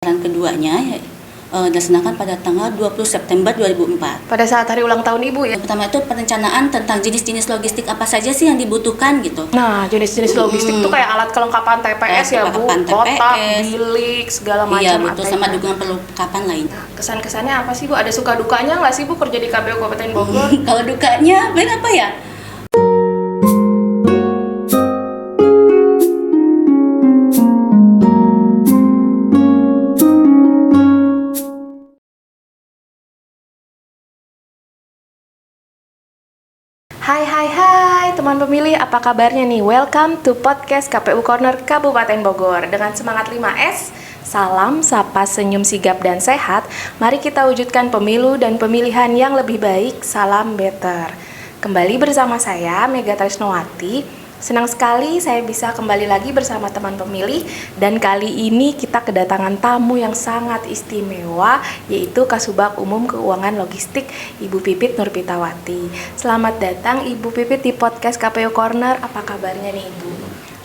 Putaran keduanya dilaksanakan pada tanggal 20 September 2004. Pada saat hari ulang tahun Ibu ya? Yang pertama itu perencanaan tentang jenis-jenis logistik apa saja sih yang dibutuhkan gitu. Nah, jenis-jenis logistik itu kayak alat kelengkapan TPS ya Bu, kotak, bilik, segala macam. Iya betul, sama dukungan perlengkapan lain. Nah, kesan-kesannya apa sih Bu? Ada suka dukanya nggak sih Bu kerja di KPU Kabupaten Bogor? Kalau dukanya, paling apa ya? Hai teman pemilih, apa kabarnya nih? Welcome to podcast KPU Corner Kabupaten Bogor. Dengan semangat 5S, salam, sapa, senyum, sigap, dan sehat. Mari kita wujudkan pemilu dan pemilihan yang lebih baik. Salam better. Kembali bersama saya, Mega Tresnowati. Senang sekali saya bisa kembali lagi bersama teman pemilih. Dan kali ini kita kedatangan tamu yang sangat istimewa, yaitu Kasubag Umum Keuangan Logistik, Ibu Pipit Nurpitawati. Selamat datang Ibu Pipit di podcast KPU Corner. Apa kabarnya nih Ibu?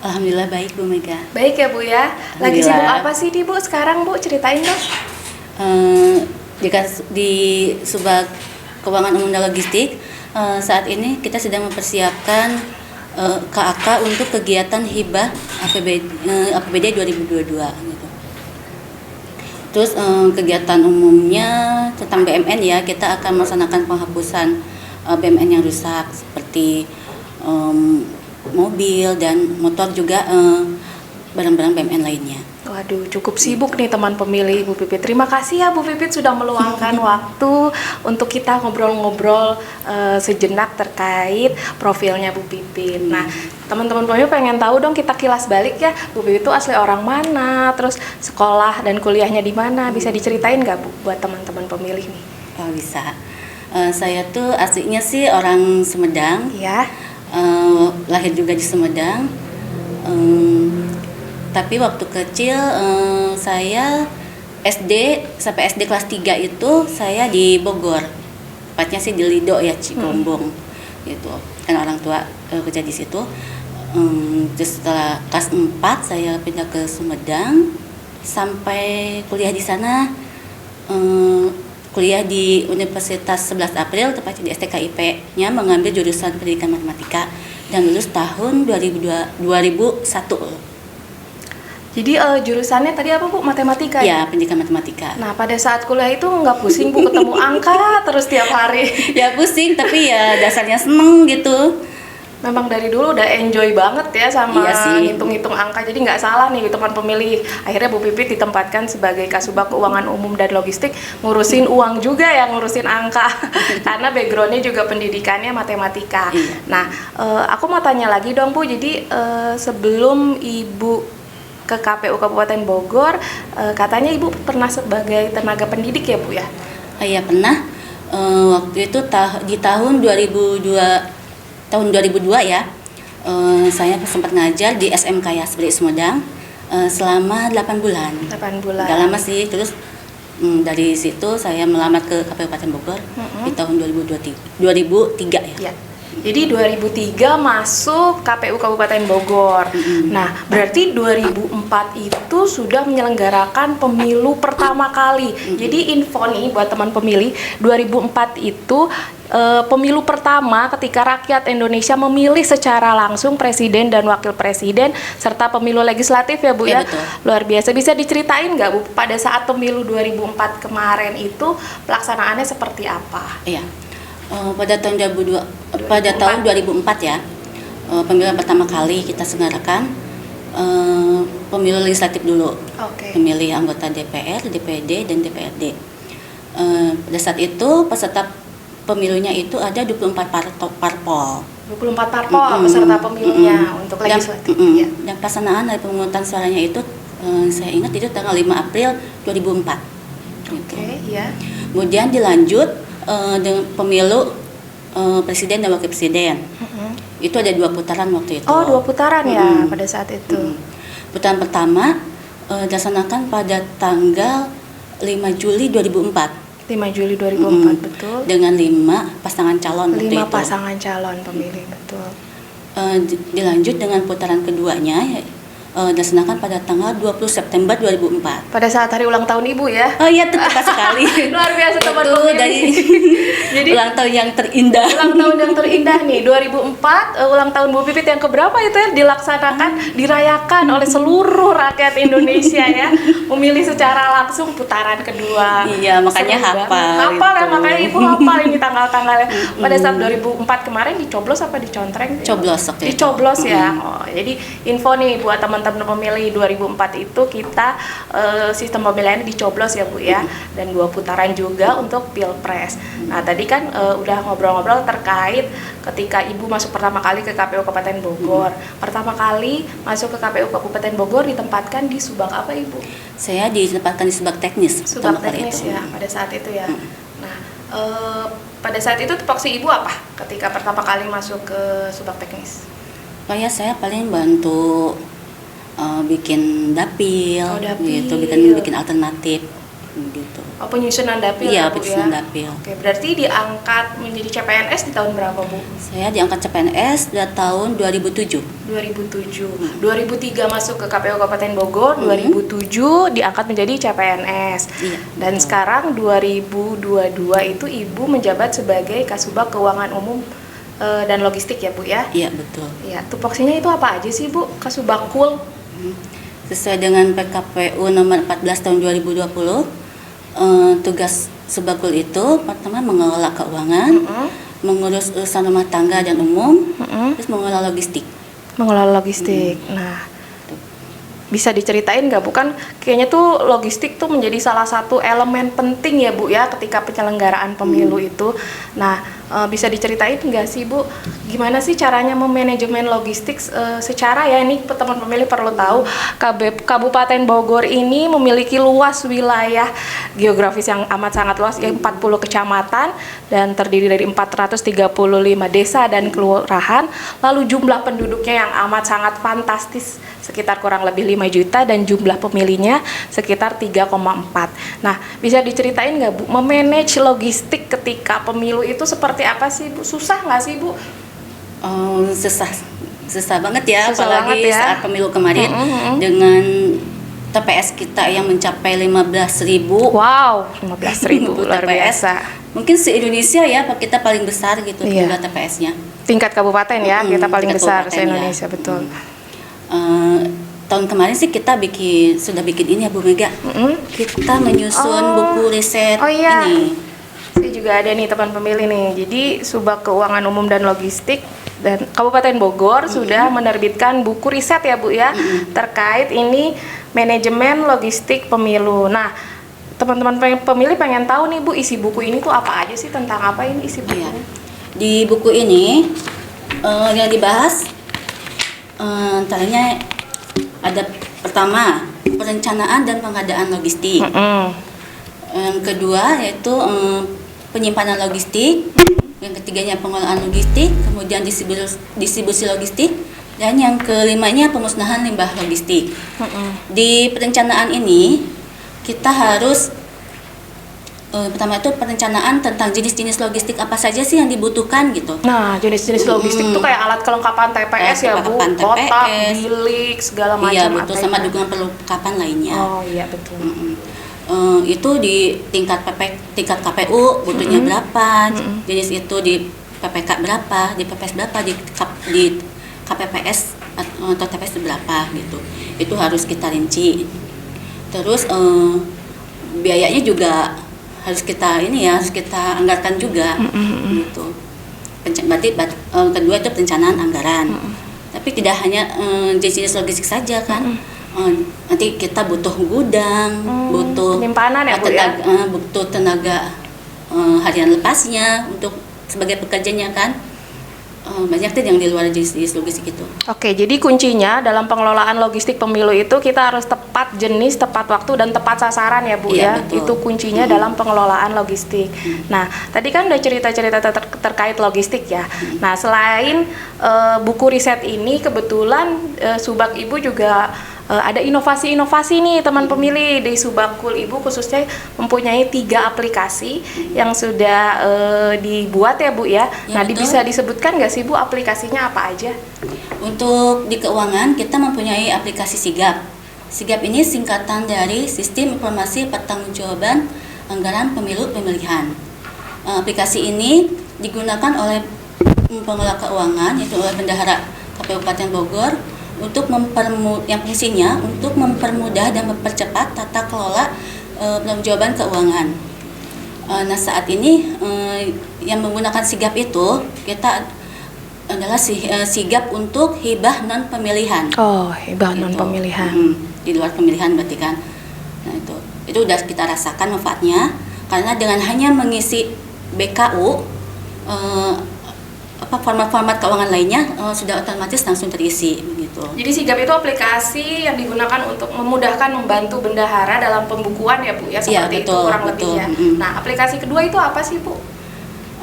Alhamdulillah baik Bu Mega. Baik ya Bu ya. Lagi sibuk apa sih nih Bu sekarang Bu? Ceritain dong. Di Subag Keuangan Umum dan Logistik, saat ini kita sedang mempersiapkan KAK untuk kegiatan hibah APBD 2022 gitu. Terus kegiatan umumnya tentang BMN ya, kita akan melaksanakan penghapusan BMN yang rusak seperti mobil dan motor, juga barang-barang BMN lainnya. Waduh, cukup sibuk nih teman pemilih Bu Pipit. Terima kasih ya Bu Pipit sudah meluangkan waktu untuk kita ngobrol-ngobrol sejenak terkait profilnya Bu Pipit. Nah, teman-teman pemilih pengen tahu dong, kita kilas balik ya, Bu Pipit itu asli orang mana, terus sekolah dan kuliahnya di mana, bisa diceritain nggak Bu buat teman-teman pemilih nih? Oh bisa. Saya tuh aslinya sih orang Sumedang. Ya. Lahir juga di Sumedang. Tapi waktu kecil saya SD sampai SD kelas 3 itu saya di Bogor. Tepatnya sih di Lido ya, Cigombong. Gitu. Kan orang tua kerja di situ. Terus setelah kelas 4 saya pindah ke Sumedang sampai kuliah di sana. Kuliah di Universitas 11 April, tepatnya di STKIP-nya, mengambil jurusan Pendidikan Matematika dan lulus tahun 2001. Jadi jurusannya tadi apa Bu? Matematika ya? Pendidikan matematika. Nah, pada saat kuliah itu nggak pusing Bu ketemu angka terus tiap hari? Ya pusing, tapi ya dasarnya seneng gitu. Memang dari dulu udah enjoy banget ya sama hitung-hitung angka, jadi nggak salah nih teman pemilih. Akhirnya Bu Pipit ditempatkan sebagai Kasubag Keuangan Umum dan Logistik, ngurusin uang juga ya, ngurusin angka. Karena backgroundnya juga pendidikannya matematika. Iya. Nah, aku mau tanya lagi dong Bu, jadi sebelum Ibu ke KPU Kabupaten Bogor, katanya Ibu pernah sebagai tenaga pendidik ya Bu ya? Iya pernah. Waktu itu di tahun 2002 ya, saya sempat ngajar di SMK Yasbri Sumedang selama 8 bulan. 8 bulan. Gak lama sih. Terus dari situ saya melamar ke KPU Kabupaten Bogor di tahun 2003 ya. Jadi 2003 masuk KPU Kabupaten Bogor. Nah, berarti 2004 itu sudah menyelenggarakan pemilu pertama kali. Jadi info nih buat teman pemilih, 2004 itu pemilu pertama ketika rakyat Indonesia memilih secara langsung presiden dan wakil presiden serta pemilu legislatif ya Bu ya. Betul. Luar biasa. Bisa diceritain nggak Bu pada saat pemilu 2004 kemarin itu pelaksanaannya seperti apa? Iya. Pada tahun 2004 ya, pemilihan pertama kali kita selenggarakan pemilu legislatif dulu. Pemilih anggota DPR, DPD, dan DPRD. Pada saat itu peserta pemilunya itu ada 24 parpol. 24 parpol peserta pemilunya untuk legislatif. Ya. Dan pelaksanaan dari pemungutan suaranya itu saya ingat itu tanggal 5 April 2004. Ya. Kemudian dilanjut dengan pemilu presiden dan wakil presiden. Itu ada 2 putaran waktu itu. Oh, 2 putaran ya pada saat itu. Putaran pertama dilaksanakan pada tanggal 5 Juli 2004. 5 Juli 2004, betul. Dengan 5 pasangan calon waktu itu. 5 pasangan calon pemilih, betul. Dilanjut dengan putaran keduanya dilaksanakan pada tanggal 20 September 2004. Pada saat hari ulang tahun Ibu ya. Oh iya, tepat sekali. Luar biasa teman Itu pemilih. dari Jadi ulang tahun yang terindah. ulang tahun yang terindah nih 2004, ulang tahun Bu Pipit yang keberapa itu ya dilaksanakan, dirayakan oleh seluruh rakyat Indonesia ya, memilih secara langsung putaran kedua. Iya, makanya Seru hafal banget. Hafal ya, itu. makanya Ibu hafal ini tanggal-tanggalnya. Pada saat 2004 kemarin dicoblos apa dicontreng? Coblos waktu itu. Dicoblos ya. Oh, jadi info nih buat teman-teman pemilih 2004 itu kita sistem pemilihannya dicoblos ya Bu ya, dan 2 putaran juga untuk Pilpres. Nah tadi kan udah ngobrol-ngobrol terkait ketika Ibu masuk pertama kali ke KPU Kabupaten Bogor. Pertama kali masuk ke KPU Kabupaten Bogor ditempatkan di Subak apa Ibu? Saya ditempatkan di Subak Teknis. Subak pertama kali Teknis itu. ya pada saat itu ya. Nah pada saat itu tupoksi Ibu apa ketika pertama kali masuk ke Subak Teknis? Supaya saya paling bantu bikin dapil, Oh, dapil. gitu, bikin alternatif, gitu. Oh, penyusunan dapil Iya, ya, Bu penyusunan ya? dapil. Oke, berarti diangkat menjadi CPNS di tahun berapa Bu? Saya diangkat CPNS pada tahun 2007. 2007. 2003 masuk ke KPU Kabupaten Bogor, 2007 diangkat menjadi CPNS. Iya, Dan betul. sekarang 2022 itu Ibu menjabat sebagai Kasubag Keuangan Umum dan Logistik ya Bu ya? Iya, betul. Ya, tupoksinya itu apa aja sih Bu? Kasubagkul. Sesuai dengan PKPU nomor 14 tahun 2020, tugas Subagkul itu pertama mengelola keuangan, mengurus urusan rumah tangga dan umum, terus mengelola logistik. Mengelola logistik. Nah, bisa diceritain nggak Bu? Kan kayaknya tuh logistik tuh menjadi salah satu elemen penting ya Bu ya ketika penyelenggaraan pemilu itu. Nah, bisa diceritain nggak sih Bu, gimana sih caranya memanajemen logistik secara ya ini teman pemilih perlu tahu Kabupaten Bogor ini memiliki luas wilayah geografis yang amat sangat luas ya 40 kecamatan dan terdiri dari 435 desa dan kelurahan, lalu jumlah penduduknya yang amat sangat fantastis sekitar kurang lebih 5 juta dan jumlah pemilihnya sekitar 3,4. Nah, bisa diceritain nggak Bu, memanage logistik ketika pemilu itu seperti apa sih Bu? Susah nggak sih Bu? Susah banget ya, Susah apalagi banget ya. saat pemilu kemarin dengan TPS kita yang mencapai 15.000. Wow, 15.000 luar TPS. biasa. Mungkin se-Indonesia ya, kita paling besar gitu Iya. jumlah TPS-nya. Tingkat kabupaten ya, kita paling tingkat besar kabupaten, se-Indonesia ya. betul. Tahun kemarin sih kita sudah bikin ini ya Bu Mega. Kita menyusun Oh. buku riset Oh iya. ini. Saya juga ada nih teman pemilih nih. Jadi Subag Keuangan Umum dan Logistik dan Kabupaten Bogor sudah menerbitkan buku riset ya Bu ya terkait ini manajemen logistik pemilu. Nah, teman-teman pemilih pengen tahu nih Bu, isi buku ini tuh apa aja sih, tentang apa ini isi buku? Iya. Di buku ini yang dibahas antaranya ada pertama perencanaan dan pengadaan logistik. Yang kedua yaitu penyimpanan logistik. Yang ketiganya pengelolaan logistik, kemudian distribusi logistik, dan yang kelimanya pemusnahan limbah logistik. Di perencanaan ini kita harus pertama itu perencanaan tentang jenis-jenis logistik apa saja sih yang dibutuhkan gitu. Nah, jenis-jenis logistik tuh kayak alat kelengkapan TPS ya Bu, Kelengkapan kotak, TPS. bilik, segala macam. Iya betul, sama ATM. dukungan perlengkapan lainnya. Oh iya betul. Itu di tingkat KPU butuhnya berapa, jenis itu di PPK berapa, di PPS berapa, di KPPS atau TPS berapa gitu. Itu harus kita rinci. Terus biayanya juga harus kita anggarkan juga gitu. Berarti kedua itu perencanaan anggaran. Tapi tidak hanya jenis logistik saja kan. Nanti kita butuh gudang, butuh penyimpanan ya Bu ya? butuh tenaga harian lepasnya untuk sebagai pekerjanya kan. Banyak tuh yang di luar jenis logistik itu. Oke, jadi kuncinya dalam pengelolaan logistik pemilu itu kita harus tepat jenis, tepat waktu, dan tepat sasaran ya Bu Iya, ya. betul. Itu kuncinya dalam pengelolaan logistik. Nah, tadi kan udah cerita-cerita terkait logistik ya. Nah, selain buku riset ini, kebetulan Subag Ibu juga ada inovasi-inovasi nih teman pemilih di Subagkul Ibu, khususnya mempunyai 3 aplikasi yang sudah dibuat ya Bu ya. Ya, Nah, betul. bisa disebutkan nggak sih Bu aplikasinya apa aja? Untuk di keuangan kita mempunyai aplikasi Sigap. Sigap ini singkatan dari Sistem Informasi Pertanggungjawaban Anggaran Pemilu Pemilihan. Aplikasi ini digunakan oleh pengelola keuangan, yaitu oleh Bendahara KPU Kabupaten Bogor, untuk yang fungsinya untuk mempermudah dan mempercepat tata kelola pertanggungjawaban keuangan. Nah, saat ini yang menggunakan Sigap itu kita adalah sigap untuk hibah non pemilihan. Oh, hibah non pemilihan. Di luar pemilihan berarti kan. Nah, itu udah kita rasakan manfaatnya, karena dengan hanya mengisi BKU format-format keuangan lainnya sudah otomatis langsung terisi begitu. Jadi Sigap itu aplikasi yang digunakan untuk memudahkan membantu bendahara dalam pembukuan ya Bu ya, seperti betul, itu kurang lebihnya. Nah, aplikasi kedua itu apa sih Bu?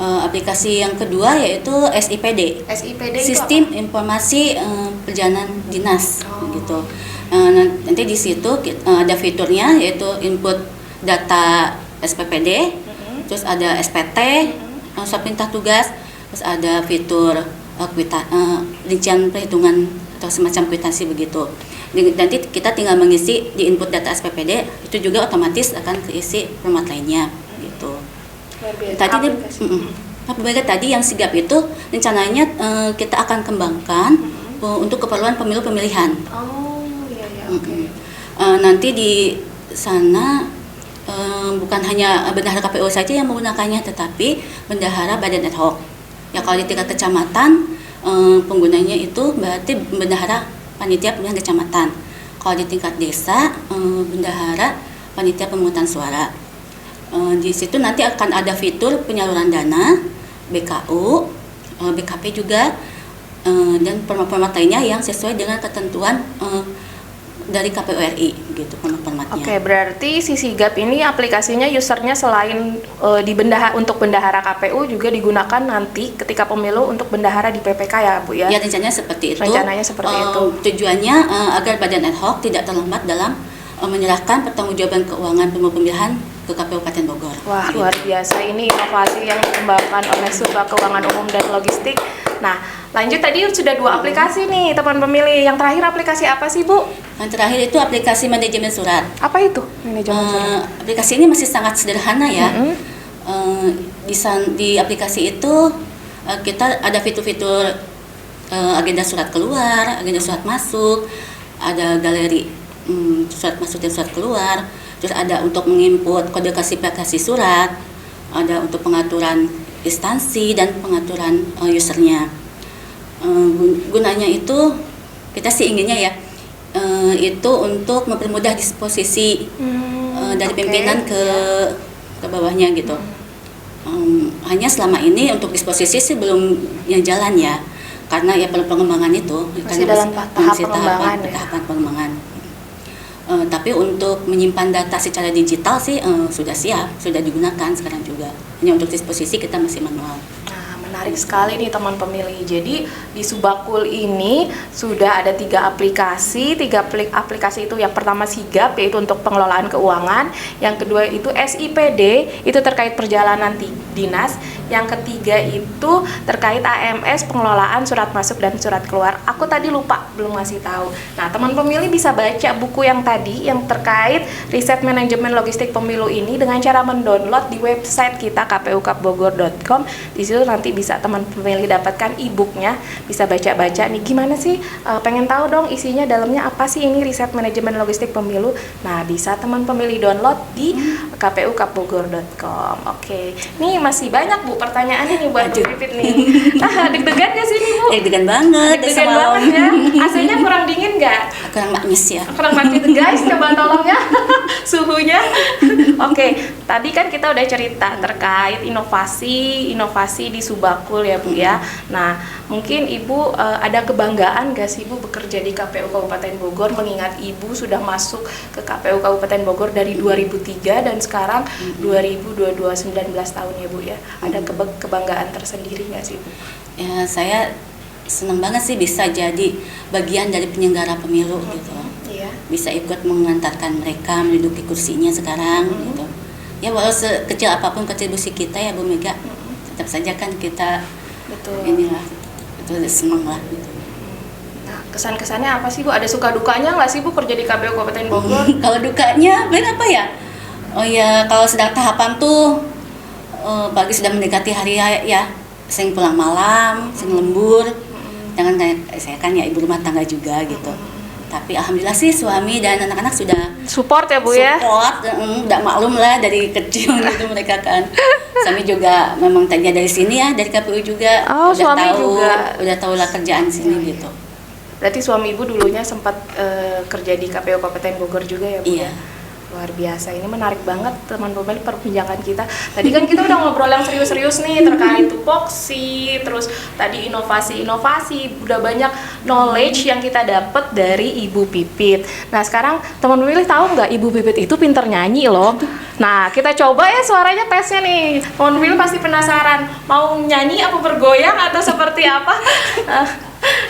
Aplikasi yang kedua yaitu SIPD. SIPD Sistem itu apa? Informasi Perjalanan Dinas gitu. Nanti di situ ada fiturnya yaitu input data SPPD, terus ada SPT, surat perintah tugas, terus ada fitur rincian perhitungan atau semacam kwitansi begitu. Nanti kita tinggal mengisi di input data SPPD, itu juga otomatis akan keisi format lainnya gitu. Tadi tadi yang Sigap itu rencananya kita akan kembangkan untuk keperluan pemilu pemilihan. Oh iya ya, oke. Nanti di sana bukan hanya bendahara KPU saja yang menggunakannya, tetapi bendahara badan ad hoc. Ya, kalau di tingkat kecamatan penggunanya itu berarti bendahara panitia pemilihan kecamatan. Kalau di tingkat desa bendahara panitia pemungutan suara. Di situ nanti akan ada fitur penyaluran dana, BKU, BKP juga, dan format-format lainnya yang sesuai dengan ketentuan dari KPU RI gitu formatnya. Oke, berarti si Sigap ini aplikasinya usernya selain untuk bendahara KPU juga digunakan nanti ketika pemilu untuk bendahara di PPK ya Bu ya? Ya, rencananya seperti itu. Rencananya seperti itu. Tujuannya agar badan ad hoc tidak terlambat dalam menyerahkan pertanggungjawaban keuangan pemilihan ke KPU Kabupaten Bogor. Wah, luar biasa, ini inovasi yang dikembangkan oleh Subak Keuangan Umum dan Logistik. Nah, lanjut, tadi sudah 2 aplikasi nih teman pemilih. Yang terakhir aplikasi apa sih Bu? Yang terakhir itu aplikasi manajemen surat. Apa itu manajemen surat? Aplikasi ini masih sangat sederhana ya. Di aplikasi itu kita ada fitur-fitur agenda surat keluar, agenda surat masuk, ada galeri surat masuk dan surat keluar, terus ada untuk menginput kode klasifikasi surat, ada untuk pengaturan instansi dan pengaturan usernya. Gunanya itu kita sih inginnya ya itu untuk mempermudah disposisi dari pimpinan ke bawahnya gitu. Hanya selama ini untuk disposisi sih belum yang jalan ya, karena ya perlu pengembangan itu. Masih dalam tahap pengembangan ya. Tahapan pengembangan. Tapi untuk menyimpan data secara digital sih sudah siap, sudah digunakan sekarang juga. Hanya untuk disposisi kita masih manual. Nah, menarik sekali nih teman pemilih. Jadi di Subakul ini sudah ada 3 aplikasi. 3 aplikasi itu, yang pertama Sigap yaitu untuk pengelolaan keuangan, yang kedua itu SIPD itu terkait perjalanan dinas, yang ketiga itu terkait AMS pengelolaan surat masuk dan surat keluar. Aku tadi lupa belum ngasih tahu. Nah, teman pemilih bisa baca buku yang tadi yang terkait riset manajemen logistik pemilu ini dengan cara mendownload di website kita kpukapbogor.com. Di situ nanti bisa teman pemilih dapatkan e-booknya, bisa baca-baca nih gimana sih, pengen tahu dong isinya dalamnya apa sih ini riset manajemen logistik pemilu. Nah, bisa teman pemilih download di kpukapbogor.com. Oke, nih masih banyak Bu pertanyaannya nih buat Bu Pipit nih. Deg-degan gak sih nih Bu? Deg-degan banget. Deg-degan banget ya. AC-nya kurang dingin nggak? Kurang maknyus ya. Kurang maknyus guys, coba tolong ya suhunya. Oke, tadi kan kita udah cerita terkait inovasi di Subakul ya Bu ya. Nah, mungkin Ibu ada kebanggaan gak sih Bu bekerja di KPU Kabupaten Bogor, mengingat Ibu sudah masuk ke KPU Kabupaten Bogor dari 2003 dan sekarang 2022 19 tahun ya Bu ya. Ada kebanggaan tersendiri nggak sih Bu? Ya, saya senang banget sih bisa jadi bagian dari penyelenggara pemilu gitu. Iya. Bisa ikut mengantarkan mereka menduduki kursinya sekarang gitu. Ya, walau sekecil apapun kontribusi kita ya Bu Mega, tetap saja kan kita Betul. inilah itu senang lah gitu. Kesan-kesannya apa sih Bu? Ada suka dukanya nggak sih Bu kerja di KPU Kabupaten Bogor? Kalau dukanya, Ben apa ya? Oh ya, kalau sedang tahapan tuh pagi sudah mendekati hari ya, sering pulang malam, sering lembur. Jangan kayak saya kan ya ibu rumah tangga juga gitu. Tapi alhamdulillah sih suami dan anak-anak sudah Support ya Bu ya? support, udah maklum lah dari kecil gitu mereka kan. Suami juga memang tadinya dari sini ya, dari KPU juga. Oh, suami juga. Udah tahu lah kerjaan sini gitu. Berarti suami Ibu dulunya sempat kerja di KPU Kabupaten Bogor juga ya Bu? Iya. Ya? Luar biasa, ini menarik banget teman pemilik perbincangan kita. Tadi kan kita udah ngobrol yang serius-serius nih terkait tupoksi, terus tadi inovasi-inovasi, udah banyak knowledge yang kita dapat dari Ibu Pipit. Nah sekarang teman pemilih tahu nggak Ibu Pipit itu pinter nyanyi loh. Nah kita coba ya suaranya tesnya nih. Teman pemilih pasti penasaran, mau nyanyi apa bergoyang atau seperti apa?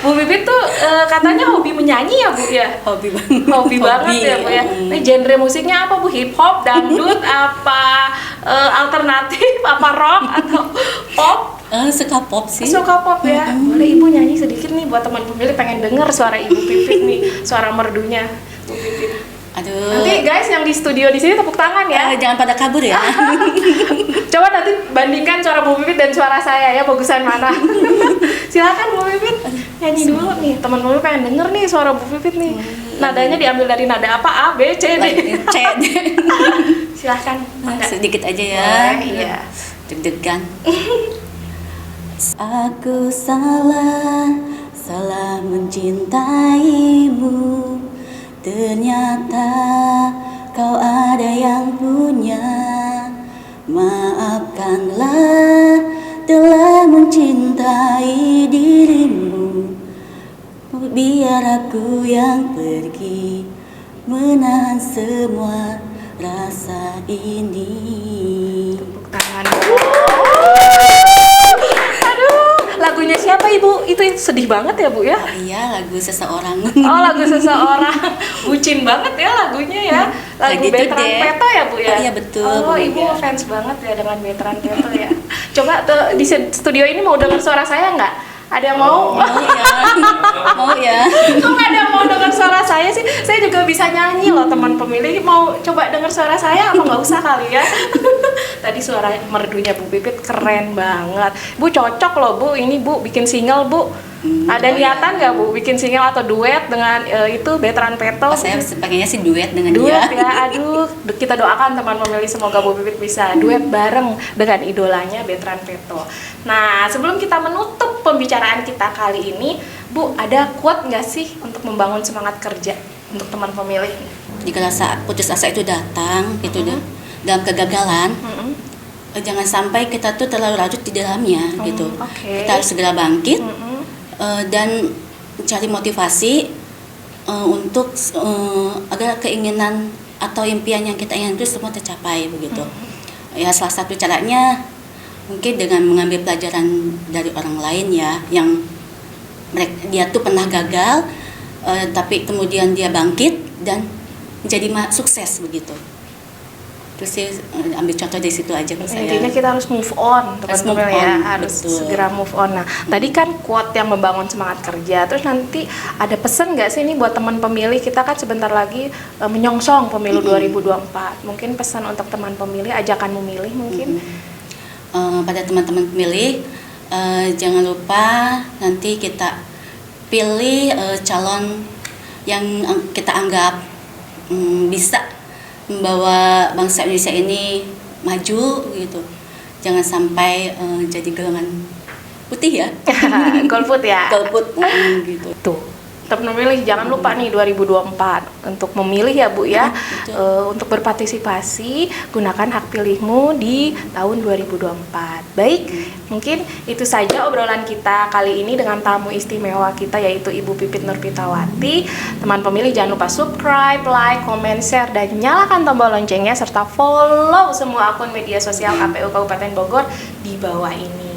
Bu Pipit tuh katanya hobi menyanyi ya Bu ya? Hobi banget. Hobi banget ya Bu ya. Ini genre musiknya apa Bu? Hip hop, dangdut, apa alternatif, apa rock atau pop? Suka pop sih. Suka pop ya. Boleh Ibu nyanyi sedikit nih buat teman pemilih pengen denger suara Ibu Pipit nih, suara merdunya Bu Pipit. Aduh. Nanti guys yang di studio di sini tepuk tangan ya. Jangan pada kabur ya. Coba nanti bandingkan suara Bu Pipit dan suara saya ya, bagusan mana. Silakan Bu Pipit nyanyi dulu nih, teman-teman pengen denger nih suara Bu Pipit nih. Nadanya diambil dari nada apa? A, B, C, D. C. Silahkan. Sedikit aja ya. Iya. Deg-degan. Aku salah mencintaimu. Ternyata kau ada yang punya. Maafkanlah telah mencintai dirimu. Biar aku yang pergi menahan semua rasa ini. Tepuk tangan. Lagunya siapa Ibu? Itu sedih banget ya Bu ya? Oh iya, lagu seseorang. Oh lagu seseorang. Bucin banget ya lagunya ya. Lagu Gitu Veteran deh. Peto ya Bu ya? Iya betul. Oh Bu Ibu Mega. fans banget ya dengan Veteran Peto ya. Coba tuh di studio ini mau dengar suara saya nggak? Ada yang mau? Mau ya. Mau ya. Kok nggak ada yang mau dengar suara saya sih? Saya juga bisa nyanyi loh teman pemilih. Mau coba dengar suara saya apa nggak usah kali ya? Tadi suara merdunya Bu Pipit keren banget. Bu cocok loh Bu, ini Bu bikin single Bu. Ada niatan nggak Bu bikin single atau duet dengan itu Veteran Peto? Oh, saya pengennya sih duet dengan Duet dia. ya, aduh kita doakan teman pemilih semoga Bu Pipit bisa duet bareng dengan idolanya Veteran Peto. Nah sebelum kita menutup pembicaraan kita kali ini, Bu ada quote nggak sih untuk membangun semangat kerja untuk teman pemilih? Jika rasa putus asa itu datang, gitu deh, dalam kegagalan, jangan sampai kita tuh terlalu larut di dalamnya, gitu. Oke. Kita harus segera bangkit dan cari motivasi untuk agar keinginan atau impian yang kita inginkan itu semua tercapai, begitu. Ya salah satu caranya mungkin dengan mengambil pelajaran dari orang lain ya, yang dia tuh pernah gagal, tapi kemudian dia bangkit dan jadi sukses begitu. Terus sih ambil contoh dari situ aja kalau saya. Intinya kita harus move on, teman-teman ya, harus betul. segera move on. Nah, tadi kan quote yang membangun semangat kerja. Terus nanti ada pesan nggak sih ini buat teman pemilih? Kita kan sebentar lagi menyongsong pemilu 2024. Mungkin pesan untuk teman pemilih, ajakan memilih mungkin. Pada teman-teman pemilih, jangan lupa nanti kita pilih calon yang kita anggap bisa membawa bangsa Indonesia ini maju gitu. Jangan sampai jadi golongan putih ya. Golput ya. Golput gitu. Tuh. Teman memilih jangan lupa nih 2024 untuk memilih ya Bu ya. Untuk berpartisipasi gunakan hak pilihmu di tahun 2024. Baik, mungkin itu saja obrolan kita kali ini dengan tamu istimewa kita yaitu Ibu Pipit Nurpitawati. Teman pemilih jangan lupa subscribe, like, comment, share dan nyalakan tombol loncengnya serta follow semua akun media sosial KPU Kabupaten Bogor di bawah ini.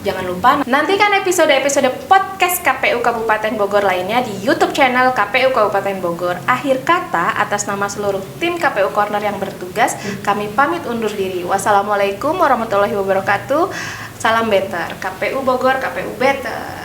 Jangan lupa nantikan episode-episode podcast KPU Kabupaten Bogor lainnya di YouTube channel KPU Kabupaten Bogor. Akhir kata, atas nama seluruh tim KPU Corner yang bertugas, kami pamit undur diri. Wassalamualaikum warahmatullahi wabarakatuh. Salam better. KPU Bogor, KPU better.